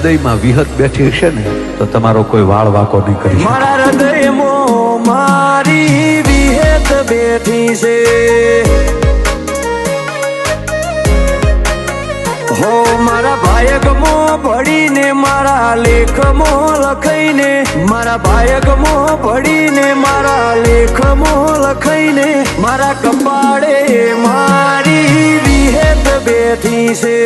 હૃદયમાં વિહત બેઠી હશે ને તો તમારો કોઈ વાળ વાકો નહીં કરી શકે. મારા હૃદયમાં મારી વિહત બેઠી છે હો મારા ભાયગમાં પડીને મારા લેખમાં લખાઈને મારા ભાયગમાં પડીને મારા લેખમાં લખાઈને મારા કપાળે મારી વિહત બેઠી છે